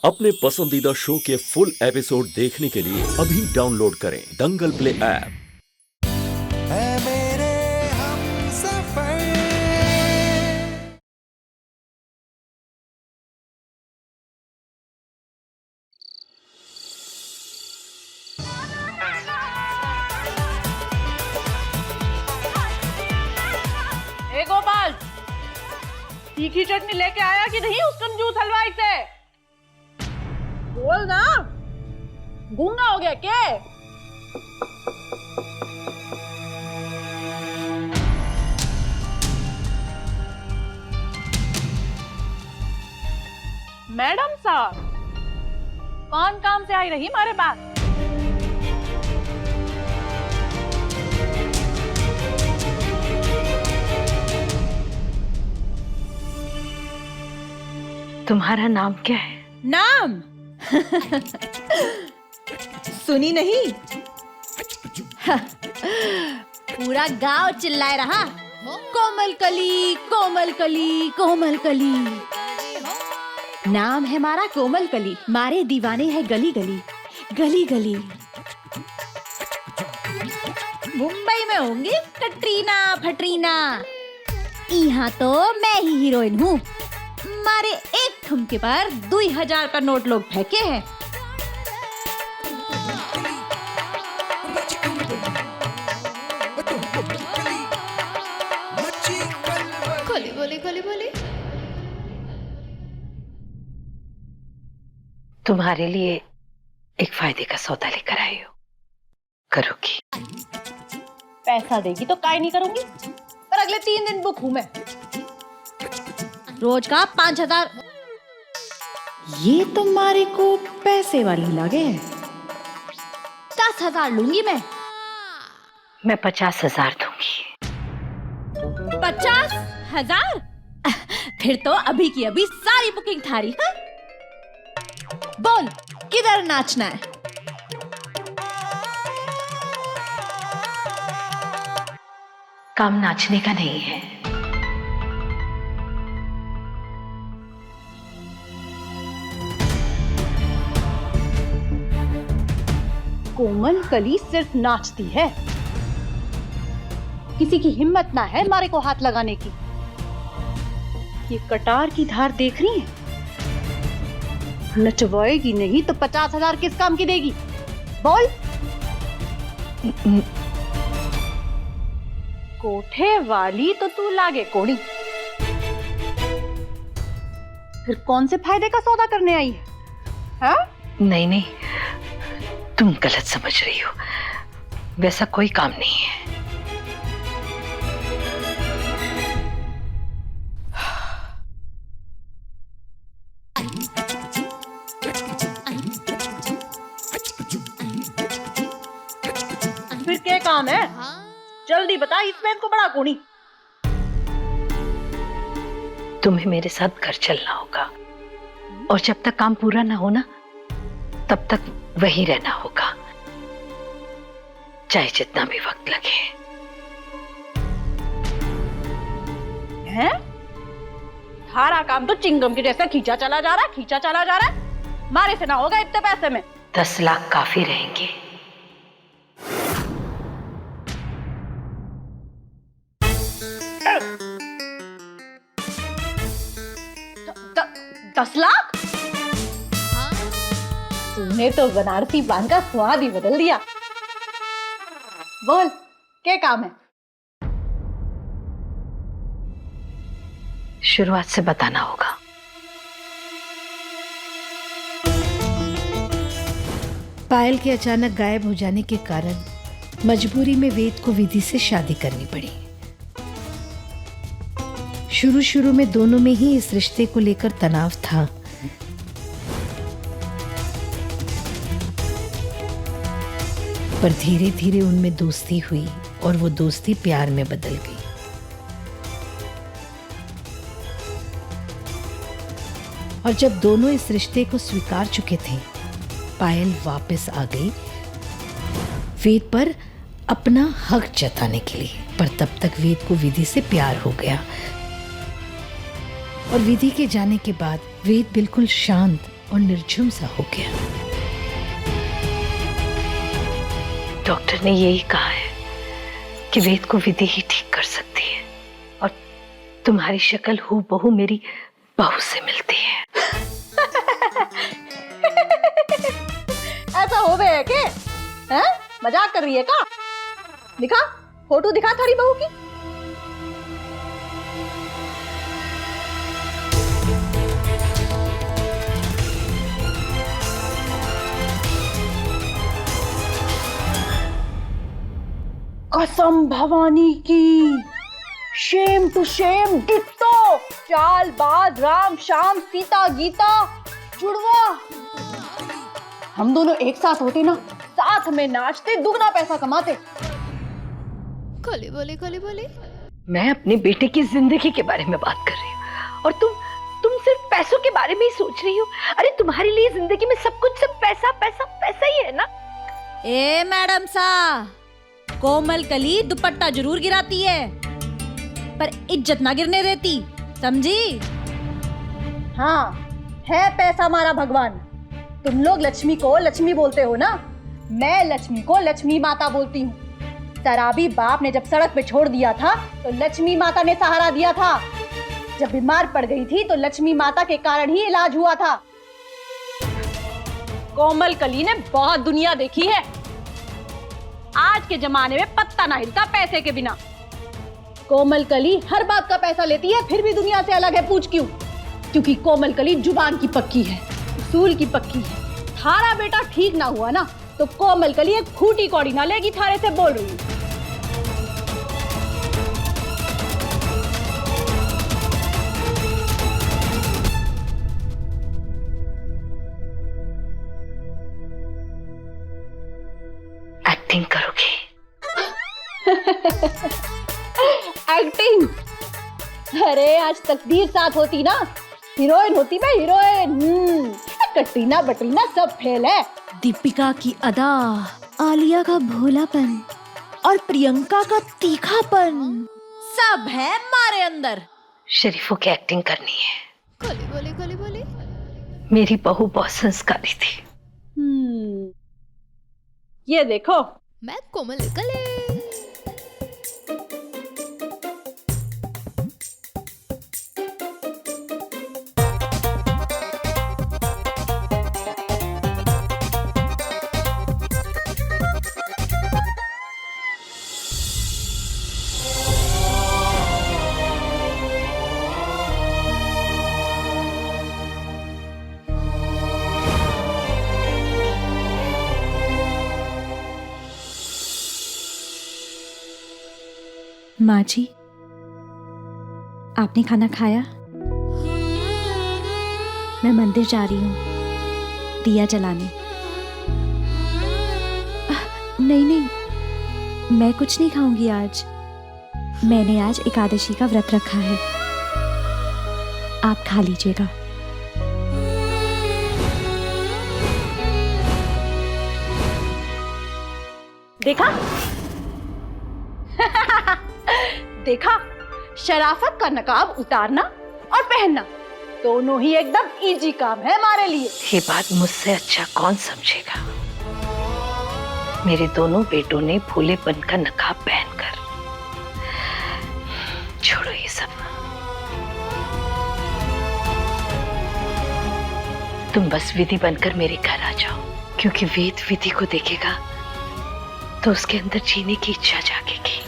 अपने पसंदीदा शो के फुल एपिसोड देखने के लिए अभी डाउनलोड करें दंगल प्ले ऐप। है मेरे हमसफर। ए गोपाल, तीखी चटनी लेके आया कि नहीं उस कंजूस हलवाई से? बोल ना, गूंगा हो गया क्या? मैडम साहब, कौन काम से आई रही हमारे पास? तुम्हारा नाम क्या है? नाम सुनी नहीं? पूरा गांव चिल्लाए रहा, कोमल कली कोमल कली कोमल कली। नाम है हमारा कोमल कली, मारे दीवाने है गली गली गली गली। मुंबई में होंगी कटरीना फटरीना, यहाँ तो मैं ही हीरोइन हूँ। मारे एक ठुमके पर 2000 का नोट लोग फेंके हैं। खोली बोली खोली बोली। तुम्हारे लिए एक फायदे का सौदा लेकर आई हूँ, करोगी? पैसा देगी तो काय नहीं करूंगी, पर अगले 3 दिन बुक हूं मैं। रोज का 5000। ये तुम्हारे को पैसे वाली लगे। 10,000 लूंगी मैं। 50,000 दूंगी। 50,000? फिर तो अभी की अभी सारी बुकिंग थारी। हाँ? बोल किधर नाचना है? काम नाचने का नहीं है। कोमल कली सिर्फ नाचती है, किसी की हिम्मत ना है मारे को हाथ लगाने की। ये कटार की धार देख रही है? नचवाएगी नहीं तो 50,000 किस काम की देगी? बोल। कोठे वाली तो तू लागे कोड़ी, फिर कौन से फायदे का सौदा करने आई है? हाँ? नहीं नहीं, तुम गलत समझ रही हो, वैसा कोई काम नहीं है। फिर क्या काम है? जल्दी बता, इसमें इनको बड़ा कोनी। तुम्हें मेरे साथ घर चलना होगा, और जब तक काम पूरा ना हो ना, तब तक वहीं रहना होगा, चाहे जितना भी वक्त लगे। हैं? सारा काम तो चिंगम के जैसा खींचा चला जा रहा है, खींचा चला जा रहा है। मारे से ना होगा इतने पैसे में। 10 लाख काफी रहेंगे। द- 10 लाख? तूने तो बनारसी पान का स्वाद ही बदल दिया। बोल, क्या काम है? शुरुआत से बताना होगा। पायल के अचानक गायब हो जाने के कारण मजबूरी में वेद को विधि से शादी करनी पड़ी। शुरू में दोनों में ही इस रिश्ते को लेकर तनाव था, पर धीरे धीरे उनमें दोस्ती हुई और वो दोस्ती प्यार में बदल गई। और जब दोनों इस रिश्ते को स्वीकार चुके थे, पायल वापस आ गई वेद पर अपना हक जताने के लिए। पर तब तक वेद को विधि से प्यार हो गया और विधि के जाने के बाद वेद बिल्कुल शांत और निर्झुम सा हो गया। डॉक्टर ने यही कहा है कि वेद को विधि ही ठीक कर सकती है और तुम्हारी शक्ल हूबहू मेरी बहू से मिलती है। ऐसा हो गया है के? हैं? मजाक कर रही है का? दिखा, फोटो दिखा थारी बहू की। कसम भवानी की, shame to shame ditto, Chaalbaaz Ram Shyam Seeta Geeta Judwaa. हम दोनों एक साथ होते ना, साथ में नाचते, दुगना पैसा कमाते। खोली बोली खोली बोली। मैं अपने बेटे की जिंदगी के बारे में बात कर रही हूँ और तुम सिर्फ पैसों के बारे में ही सोच रही हो। अरे तुम्हारे लिए जिंदगी में सब कुछ सिर्फ पैसा पैसा पैसा ही है ना। ए मैडम सा, कोमल कली दुपट्टा जरूर गिराती है पर इज्जत ना गिरने देती, समझी? हाँ, है पैसा हमारा भगवान। तुम लोग लक्ष्मी को लक्ष्मी बोलते हो ना, मैं लक्ष्मी को लक्ष्मी माता बोलती हूँ। शराबी बाप ने जब सड़क पे छोड़ दिया था तो लक्ष्मी माता ने सहारा दिया था। जब बीमार पड़ गई थी तो लक्ष्मी माता के कारण ही इलाज हुआ था। कोमल कली ने बहुत दुनिया देखी है। आज के जमाने में पत्ता ना हिलता पैसे के बिना। कोमल कली हर बात का पैसा लेती है, फिर भी दुनिया से अलग है। पूछ क्यों? क्योंकि कोमल कली जुबान की पक्की है, उसूल की पक्की है। थारा बेटा ठीक ना हुआ ना तो कोमल कली एक खूटी कौड़ी ना लेगी थारे से बोल रही हूँ। एक्टिंग करोगी? एक्टिंग? अरे आज तकदीर साथ होती ना, हीरोइन होती मैं हीरोइन। कटरीना बटरीना सब फेल है। दीपिका की अदा, आलिया का भोलापन और प्रियंका का तीखापन सब है हमारे अंदर। शरीफों की एक्टिंग करनी है। खोली बोली खोली बोली। मेरी बहू बहुत संस्कारी थी। ये देखो, मैं कोमल कली। माँ जी, आपने खाना खाया? मैं मंदिर जा रही हूँ दिया जलाने। नहीं नहीं, मैं कुछ नहीं खाऊंगी आज। मैंने आज एकादशी का व्रत रखा है, आप खा लीजिएगा। देखा? देखा, शराफत का नकाब उतारना और पहनना दोनों ही एकदम इजी काम है हमारे लिए। ये बात मुझसे अच्छा कौन समझेगा? मेरे दोनों बेटों ने भोलेपन का नकाब पहनकर। छोड़ो ये सब, तुम बस विधि बनकर मेरे घर आ जाओ, क्योंकि वेद विधि को देखेगा तो उसके अंदर जीने की इच्छा जागेगी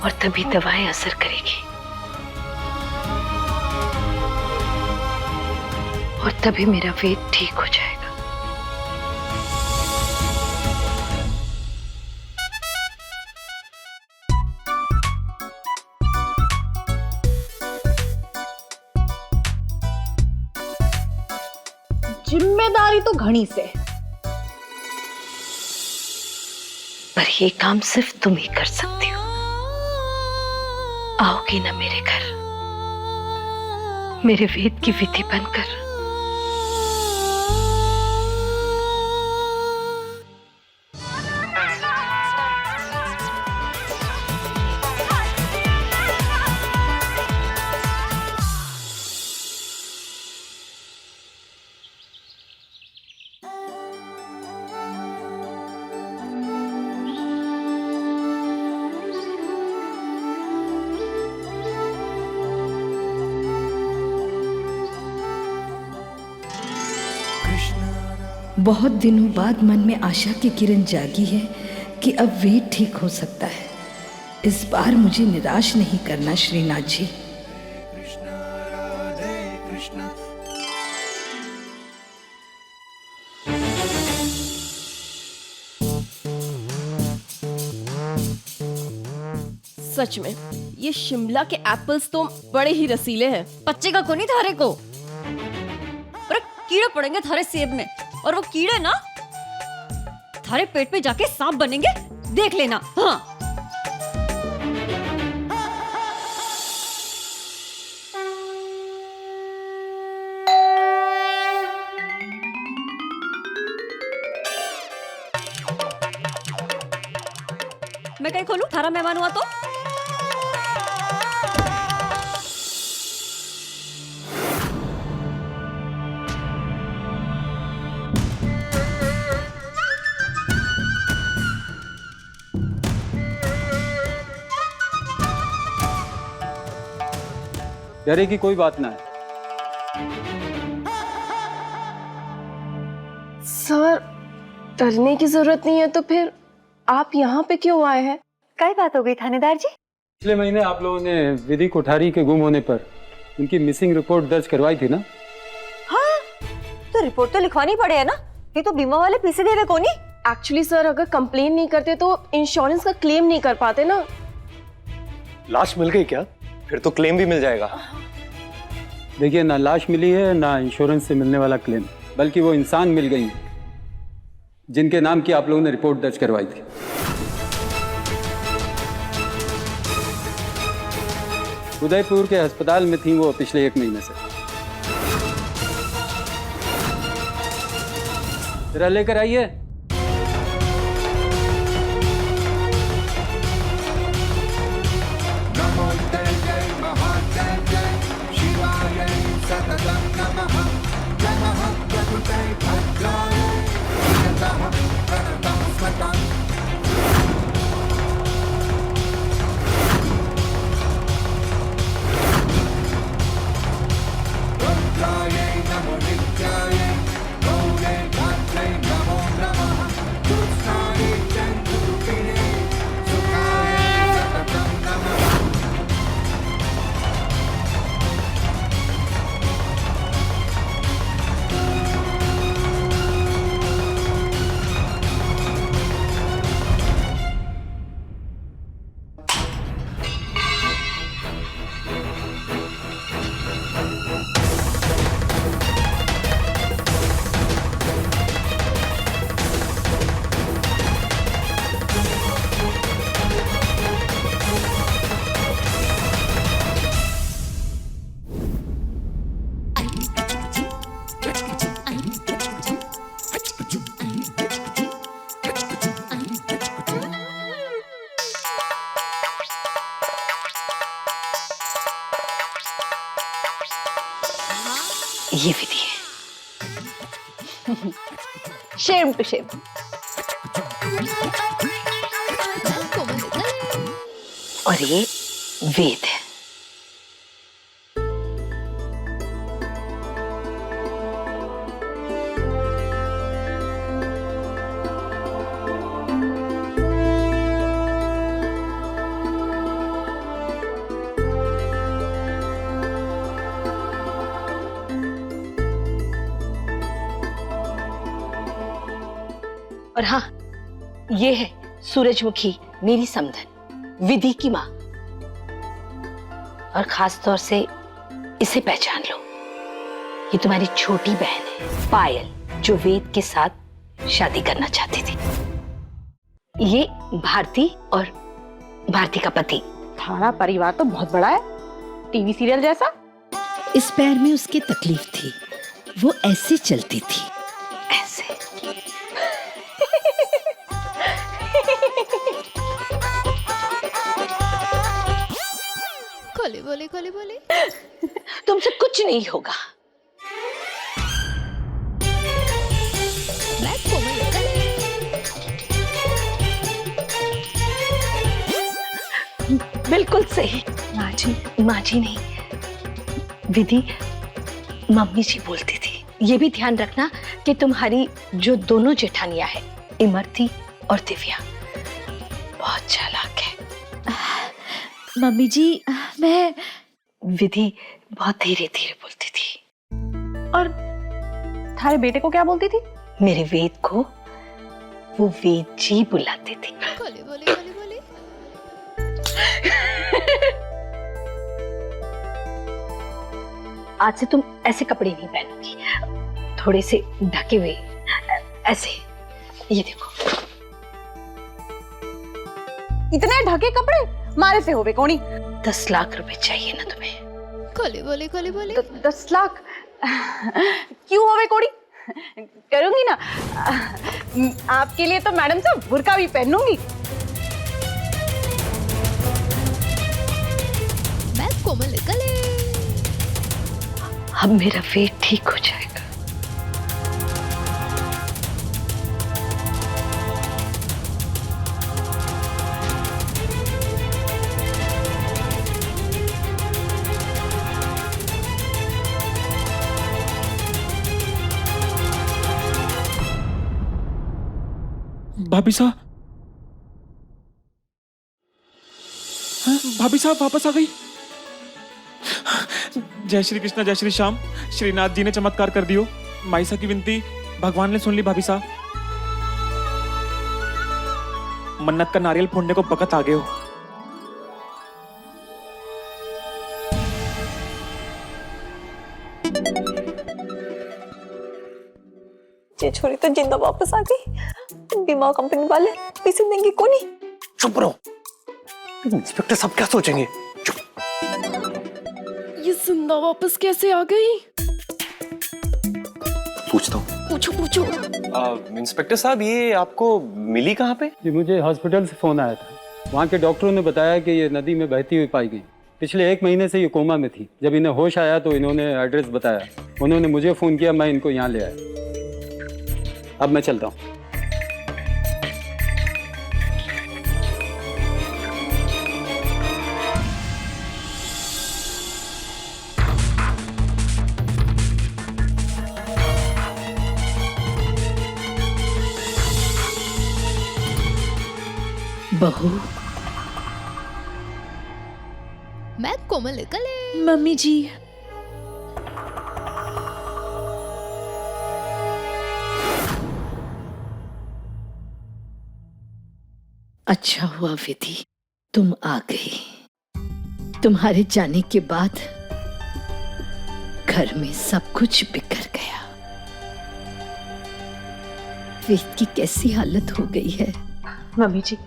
और तभी दवाएं असर करेगी और तभी मेरा वेद ठीक हो जाएगा। जिम्मेदारी तो घनी से, पर ये काम सिर्फ तुम ही कर सकती हो। आओगी ना मेरे घर, मेरे वेद की विधि बनकर? बहुत दिनों बाद मन में आशा की किरण जागी है कि अब वेद ठीक हो सकता है। इस बार मुझे निराश नहीं करना श्रीनाथ जी। सच में ये शिमला के एप्पल्स तो बड़े ही रसीले हैं। बच्चे का को नहीं थारे को, अरे कीड़े पड़ेंगे थारे सेब में, और वो कीड़े ना थारे पेट पे जाके सांप बनेंगे, देख लेना। हाँ मैं कहीं खोलूं? थारा मेहमान हुआ तो डरे की कोई बात ना है। सर, डरने की जरूरत नहीं है तो फिर आप यहाँ पे क्यों आए हैं? क्या बात हो गई थानेदार जी? पिछले महीने आप लोगों ने विधि कोठारी के गुम होने पर उनकी मिसिंग रिपोर्ट दर्ज करवाई थी ना? हाँ, तो रिपोर्ट तो लिखवानी पड़े है ना, ये तो बीमा वाले पैसे देवे कोनी। एक्चुअली सर, अगर कंप्लेन नहीं करते तो इंश्योरेंस का क्लेम नहीं कर पाते ना। लाश मिल गई क्या? फिर तो क्लेम भी मिल जाएगा। देखिए, ना लाश मिली है ना इंश्योरेंस से मिलने वाला क्लेम, बल्कि वो इंसान मिल गई है जिनके नाम की आप लोगों ने रिपोर्ट दर्ज करवाई थी। उदयपुर के अस्पताल में थी वो पिछले 1 महीने से। जरा लेकर आइए। ये विधि है। Shame to shame. और ये वेद है। और हाँ, ये है सूरजमुखी, मेरी समधन, विधि की माँ। और खास तौर से इसे पहचान लो, ये तुम्हारी छोटी बहन है पायल, जो वेद के साथ शादी करना चाहती थी। ये भारती और भारती का पति। थारा परिवार तो बहुत बड़ा है, टीवी सीरियल जैसा। इस पैर में उसकी तकलीफ थी, वो ऐसे चलती थी, ऐसे। खोली बोली। तुमसे कुछ नहीं होगा। मैं कोमल बिल्कुल सही। माँ जी नहीं, विधि मम्मी जी बोलती थी। ये भी ध्यान रखना कि तुम्हारी जो दोनों जेठानियां हैं, इमरती और दिव्या, बहुत चालाक है। मम्मी जी, मैं विधि बहुत धीरे धीरे बोलती थी। और थारे बेटे को क्या बोलती थी? मेरे वेद को वो वेद जी बुलाते थे। खोली बोली खोली बोली। आज से तुम ऐसे कपड़े नहीं पहनोगी, थोड़े से ढके हुए, ऐसे। ये देखो। इतने ढके कपड़े मारे से होवे कोनी? 10 लाख रुपए चाहिए ना तुम्हें? खोली बोली खोली बोली। 10 लाख क्यों होवे कोनी? करूंगी ना। आपके लिए तो मैडम साहब बुर्का भी पहनूंगी। मैं कोमल कले। अब मेरा वेट ठीक हो जाएगा। भाभी साहब, भाभी साहब वापस आ गई। जय श्री कृष्णा जय श्री श्याम। श्रीनाथ जी ने चमत्कार कर दियो। माइसा की विनती भगवान ने सुन ली। भाभी साहब, मन्नत का नारियल फोड़ने को बकत आ गए हो। ये छोरी तो जिंदा वापस आ गई। बीमा कंपनी वाले पैसे देंगे को नहीं। चुप रहो, इंस्पेक्टर सब क्या सोचेंगे? चुप। ये जिंदा वापस कैसे आ गई? पूछता हूँ। पूछो पूछो। इंस्पेक्टर साहब, ये आपको मिली कहाँ पे? ये मुझे हॉस्पिटल से फोन आया था। वहाँ के डॉक्टरों ने बताया कि ये नदी में बहती हुई पाई गई। पिछले 1 महीने से ये कोमा में थी। जब इन्हें होश आया तो इन्होंने एड्रेस बताया। उन्होंने मुझे फोन किया, मैं इनको यहाँ ले आया। अब मैं चलता हूँ। बहू, मैं कोमल कले। मम्मी जी, अच्छा हुआ विधि तुम आ गई। तुम्हारे जाने के बाद घर में सब कुछ बिखर गया। वेद की कैसी हालत हो गई है। मम्मी जी,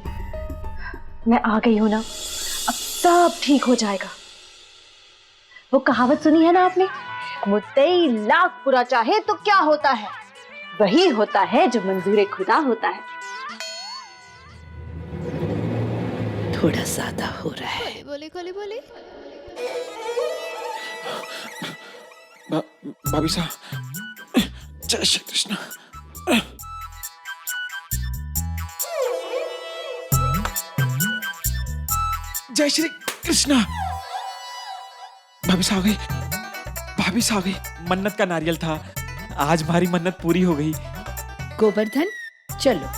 मैं आ गई हूं ना, अब सब ठीक हो जाएगा। वो कहावत सुनी है ना आपने? मुद्दई लाख बुरा चाहे तो क्या होता है, वही होता है जो मंजूर खुदा होता है। थोड़ा ज्यादा हो रहा है। खोली बोली खोली बोली। भाभी साहब, जय श्री कृष्ण। जय श्री कृष्णा। भाभी साहब आ गई, भाभी साहब आ गई। मन्नत का नारियल था, आज हमारी मन्नत पूरी हो गई। गोवर्धन, चलो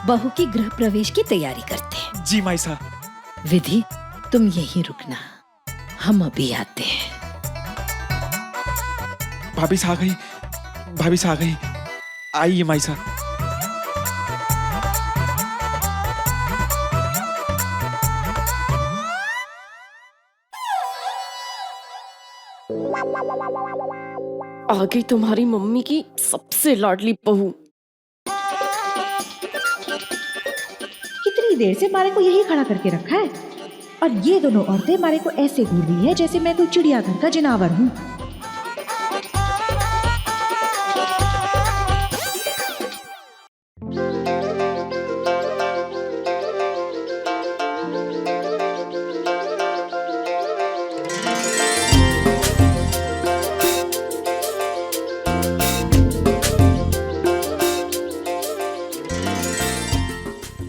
बहू की गृह प्रवेश की तैयारी करते हैं। जी माई साहब। विधि, तुम यहीं रुकना, हम अभी आते हैं। भाभी साहब आ गई, भाभी साहब आ गई। आइए माई साहब। आ गई तुम्हारी मम्मी की सबसे लाडली बहू। कितनी देर से मारे को यही खड़ा करके रखा है, और ये दोनों औरतें मारे को ऐसे घूर रही है जैसे मैं कोई चिड़ियाघर का जनावर हूँ।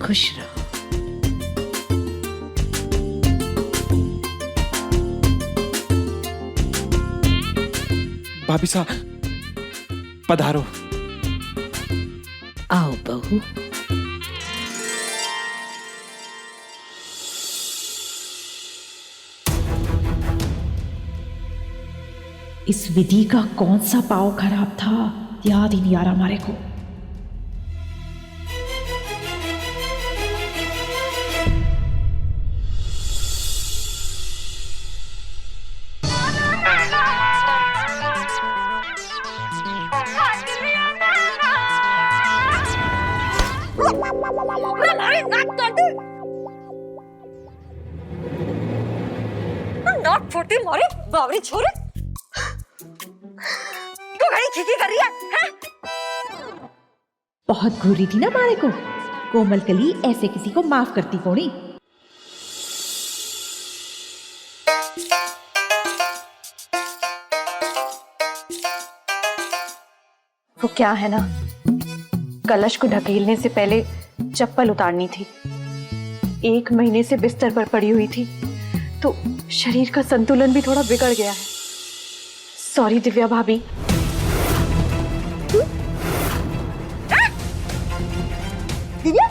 खुश रहो। भाभी साहब, पधारो। आओ बहू। इस विधि का कौन सा पाव खराब था, याद ही नहीं आ रहा हमारे को। नाक फोड़ती मारे बावरी छोरे, क्यों घड़ी खींची कर रही है? बहुत घूरी थी ना मारे को। कोमल कली ऐसे किसी को माफ करती कोनी। वो क्या है ना, कलश को ढकेलने से पहले चप्पल उतारनी थी। 1 महीने से बिस्तर पर पड़ी हुई थी तो शरीर का संतुलन भी थोड़ा बिगड़ गया है। सॉरी दिव्या भाभी। दिव्या